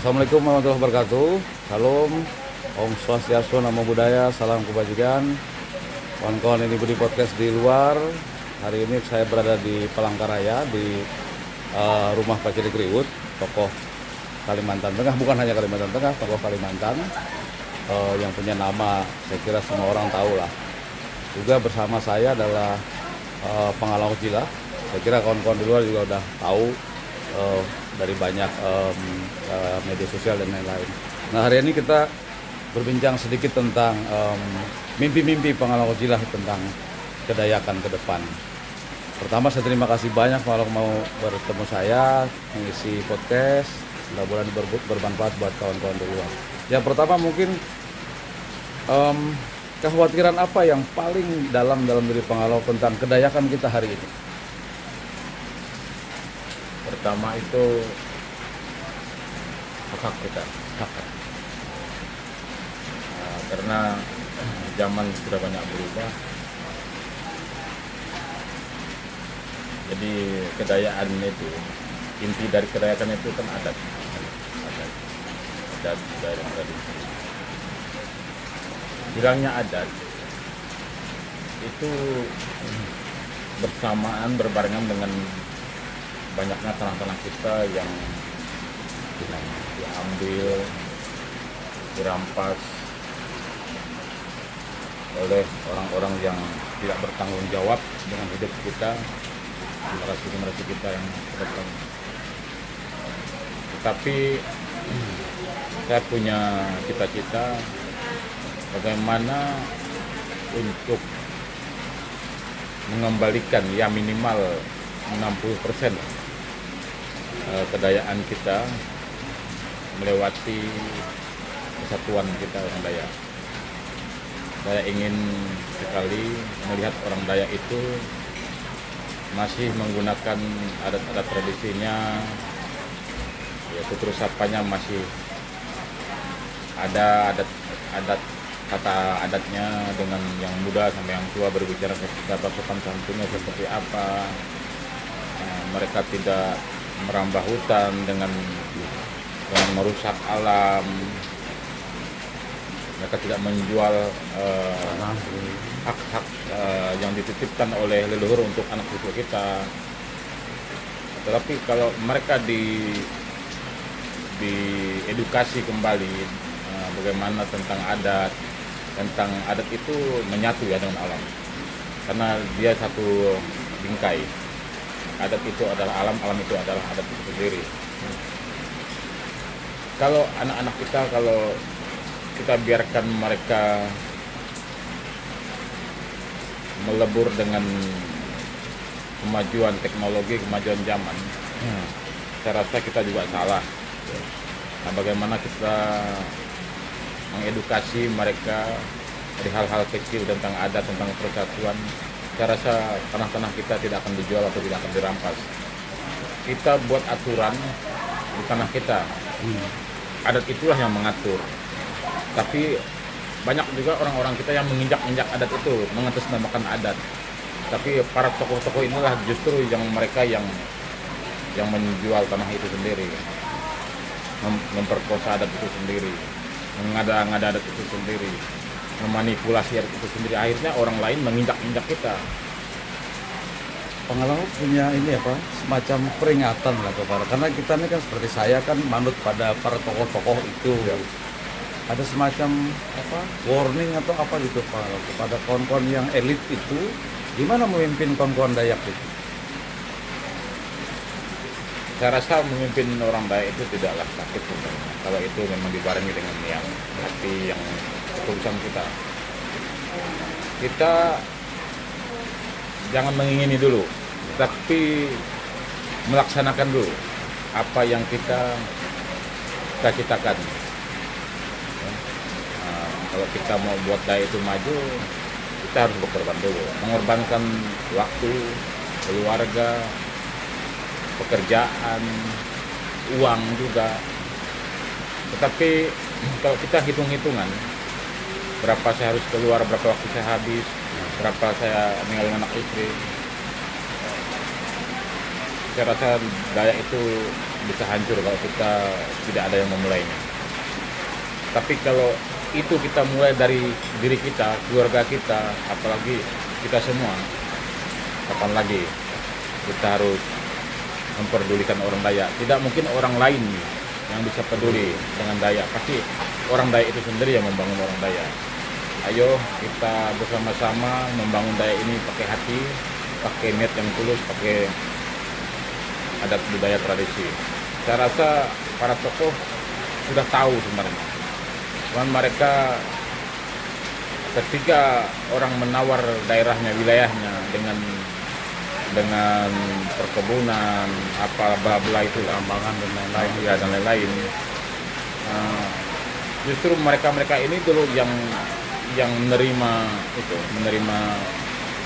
Assalamualaikum warahmatullahi wabarakatuh. Salam, Om Swastiastu, Namo Buddhaya, salam kebajikan. Kawan-kawan ini Budi Podcast di luar. Hari ini saya berada di Palangkaraya di rumah Pak Cili Kriwut, tokoh Kalimantan Tengah, bukan hanya Kalimantan Tengah, tokoh Kalimantan yang punya nama saya kira semua orang tahu lah. Juga bersama saya adalah Pengalaman Kecila. Saya kira kawan-kawan di luar juga udah tahu dari banyak media sosial dan lain-lain. Nah, hari ini kita berbincang sedikit tentang mimpi-mimpi Pengalaman Kecila tentang kedayakan ke depan. Pertama, saya terima kasih banyak kalau mau bertemu saya mengisi podcast. Mudah-mudahan bermanfaat buat kawan-kawan di luar. Yang pertama mungkin kekhawatiran apa yang paling dalam diri Pengalaman tentang kedayakan kita hari ini? Pertama itu hak kita, karena zaman sudah banyak berubah. Jadi kedayaan itu, inti dari kedayaan itu kan adat dari tradisi. Hilangnya adat itu berbarengan dengan banyaknya tanah-tanah kita yang diambil, dirampas oleh orang-orang yang tidak bertanggung jawab dengan hidup kita, generasi kita yang depan. Tetapi saya punya cita-cita bagaimana untuk mengembalikan ya minimal 60% kedayaan kita melewati kesatuan kita orang Dayak. Saya ingin sekali melihat orang Dayak itu masih menggunakan adat-adat tradisinya, ya tutur sapanya masih ada adat kata adatnya dengan yang muda sampai yang tua berbicara kata sopan santunnya seperti apa. Mereka tidak merambah hutan dengan merusak alam. Mereka tidak menjual hak-hak yang dititipkan oleh leluhur untuk anak cucu kita. Tetapi kalau mereka diedukasi kembali bagaimana tentang adat itu menyatu ya dengan alam, karena dia satu bingkai. Adat itu adalah alam, alam itu adalah adat itu sendiri. Kalau anak-anak kita, kalau kita biarkan mereka melebur dengan kemajuan teknologi, kemajuan zaman, saya rasa kita juga salah. Nah, bagaimana kita mengedukasi mereka dari hal-hal kecil tentang adat, tentang persatuan. Saya rasa tanah-tanah kita tidak akan dijual atau tidak akan dirampas. Kita buat aturan di tanah kita. Adat itulah yang mengatur. Tapi banyak juga orang-orang kita yang menginjak-injak adat itu, mengatasnamakan adat. Tapi para tokoh-tokoh inilah justru yang mereka yang menjual tanah itu sendiri, memperkosa adat itu sendiri, mengada-ngada adat itu sendiri, memanipulasi adat itu sendiri. Akhirnya orang lain menginjak-injak kita. Pengalaman punya ini apa, semacam peringatan lah kepada, karena kita ini kan seperti saya kan manut pada para tokoh-tokoh itu. Ada semacam apa, warning atau apa gitu Pak, kepada kawan-kawan yang elit itu, gimana memimpin kawan-kawan Dayak itu? Saya rasa memimpin orang Dayak itu tidaklah sakit sebenarnya, kalau itu memang dibarengi dengan yang hati, yang ketulusan kita. Kita jangan mengingini dulu, tapi melaksanakan dulu apa yang kita cita-citakan. Kalau kita mau buat Dayak itu maju, kita harus berkorban dulu, mengorbankan waktu, keluarga, pekerjaan, uang juga. Tetapi kalau kita hitung-hitungan, berapa saya harus keluar, berapa waktu saya habis, berapa saya ninggalin anak istri, saya rasa Dayak itu bisa hancur kalau kita tidak ada yang memulainya. Tapi kalau itu kita mulai dari diri kita, keluarga kita, apalagi kita semua, kapan lagi kita harus memperdulikan orang Dayak? Tidak mungkin orang lain yang bisa peduli dengan Dayak, pasti orang Dayak itu sendiri yang membangun orang Dayak. Ayo kita bersama-sama membangun Dayak ini pakai hati, pakai niat yang tulus, pakai adat budaya tradisi. Saya rasa para tokoh sudah tahu sebenarnya. Cuman mereka ketika orang menawar daerahnya, wilayahnya dengan perkebunan, apa bla-bla itu, tambangan dan lain-lain, ya dan lain-lain. Justru mereka ini dulu yang menerima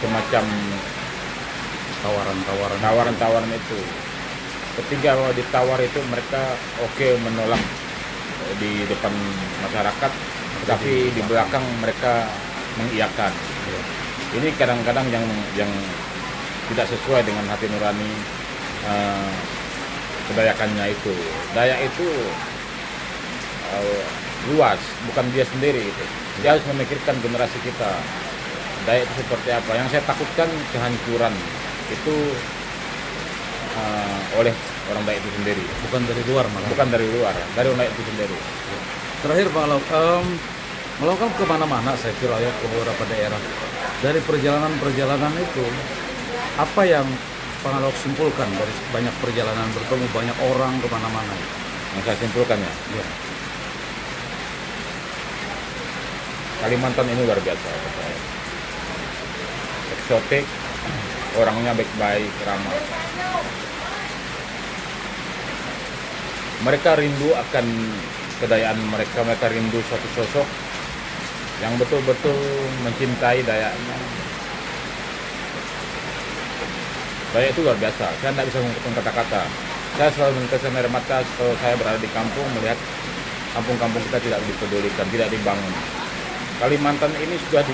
semacam tawaran itu. Ketika ditawar itu mereka menolak di depan masyarakat, tapi di belakang mereka mengiyakan. Ini kadang-kadang yang tidak sesuai dengan hati nurani kedayakannya itu. Dayak itu luas, bukan dia sendiri itu. Dia harus memikirkan generasi kita. Dayak itu seperti apa? Yang saya takutkan kehancuran itu oleh orang Dayak itu sendiri. Bukan dari luar malah. Bukan dari luar, dari orang Dayak itu sendiri. Terakhir Pak Lauk, melakukan kemana-mana saya kira ya, ke beberapa daerah. Dari perjalanan itu, apa yang Pak Lauk simpulkan dari banyak perjalanan, bertemu banyak orang kemana-mana? Yang saya simpulkan ya, Kalimantan ini luar biasa. Eksotik, orangnya baik-baik, ramah. Mereka rindu akan kedayaan mereka rindu suatu sosok yang betul-betul mencintai Dayaknya. Dayak itu luar biasa, saya tidak bisa mengungkapkan kata-kata. Saya selalu meneteskan air mata kalau saya berada di kampung, melihat kampung-kampung kita tidak dipedulikan, tidak dibangun. Kalimantan ini sudah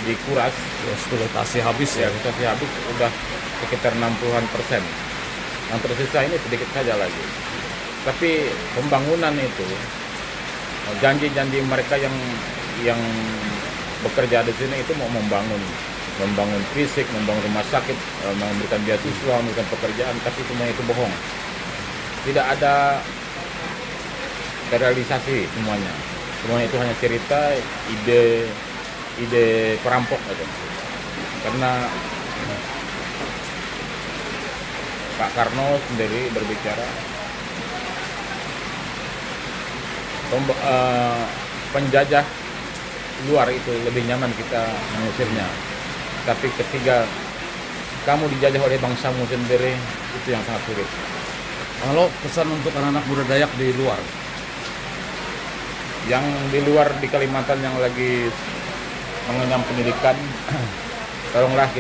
dikuras, eksploitasi habis ya. Eksploitasi habis udah sekitar 60%. Yang tersisa ini sedikit saja lagi. Tapi pembangunan itu, janji-janji mereka yang bekerja di sini itu mau membangun fisik, membangun rumah sakit, memberikan beasiswa, memberikan pekerjaan, tapi semua itu bohong. Tidak ada realisasi semuanya. Semuanya itu hanya cerita, ide perampok aja. Karena Pak Karno sendiri berbicara, penjajah luar itu lebih nyaman kita mengusirnya. Tapi ketika kamu dijajah oleh bangsamu sendiri, itu yang sangat sulit. Kalau pesan untuk anak-anak muda Dayak di luar, yang di luar di Kalimantan yang lagi mengenyam pendidikan, tolonglah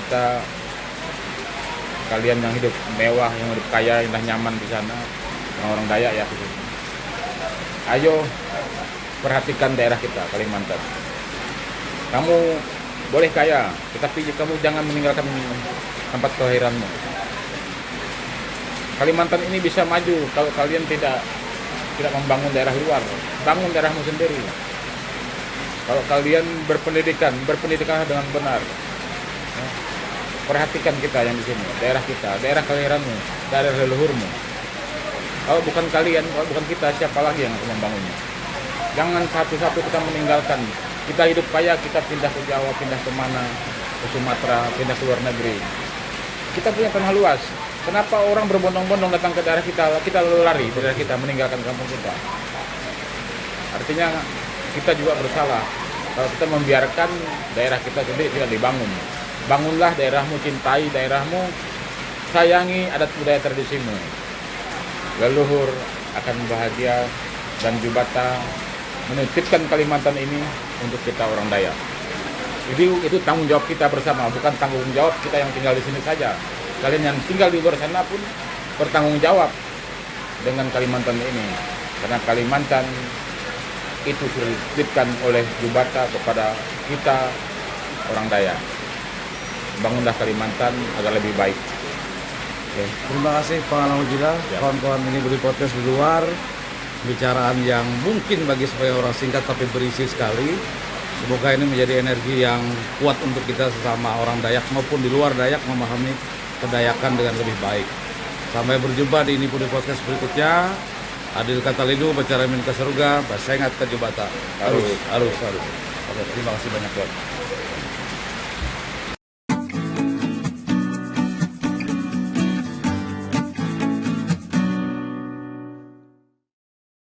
kalian yang hidup mewah, yang hidup kaya, yang nyaman di sana, yang orang Dayak ya khususnya. Ayo perhatikan daerah kita, Kalimantan. Kamu boleh kaya, tetapi kamu jangan meninggalkan tempat kelahiranmu. Kalimantan ini bisa maju kalau kalian tidak membangun daerah luar, bangun daerahmu sendiri. Kalau kalian berpendidikan dengan benar. Perhatikan kita yang di sini, daerah kita, daerah kelahiranmu, daerah leluhurmu. Kalau bukan kalian, kalau bukan kita, siapa lagi yang akan membangunnya? Jangan satu-satu kita meninggalkan. Kita hidup kaya, kita pindah ke Jawa, pindah ke mana, ke Sumatera, pindah ke luar negeri. Kita punya tanah luas. Kenapa orang berbondong-bondong datang ke daerah kita lalu lari dari daerah kita, meninggalkan kampung kita? Artinya kita juga bersalah kalau kita membiarkan daerah kita sendiri tidak dibangun. Bangunlah daerahmu, cintai daerahmu, sayangi adat budaya tradisimu. Leluhur akan bahagia dan Jubata menitipkan Kalimantan ini untuk kita orang Dayak. Itu tanggung jawab kita bersama, bukan tanggung jawab kita yang tinggal di sini saja. Kalian yang tinggal di luar sana pun bertanggung jawab dengan Kalimantan ini. Karena Kalimantan itu sudah dititipkan oleh Jubata kepada kita orang Dayak. Bangunlah Kalimantan agar lebih baik. Oke, terima kasih Pak Alhamdulillah, Ya. kawan-kawan ini beri podcast di luar. Bicaraan yang mungkin bagi sebagian orang singkat tapi berisi sekali. Semoga ini menjadi energi yang kuat untuk kita sesama orang Dayak maupun di luar Dayak memahami kedayakan dengan lebih baik. Sampai berjumpa di ini Budi Podcast berikutnya. Adil kata lidu, bicara min ke surga, basengat ke jubata. Harus. Oke, terima kasih banyak, Bang.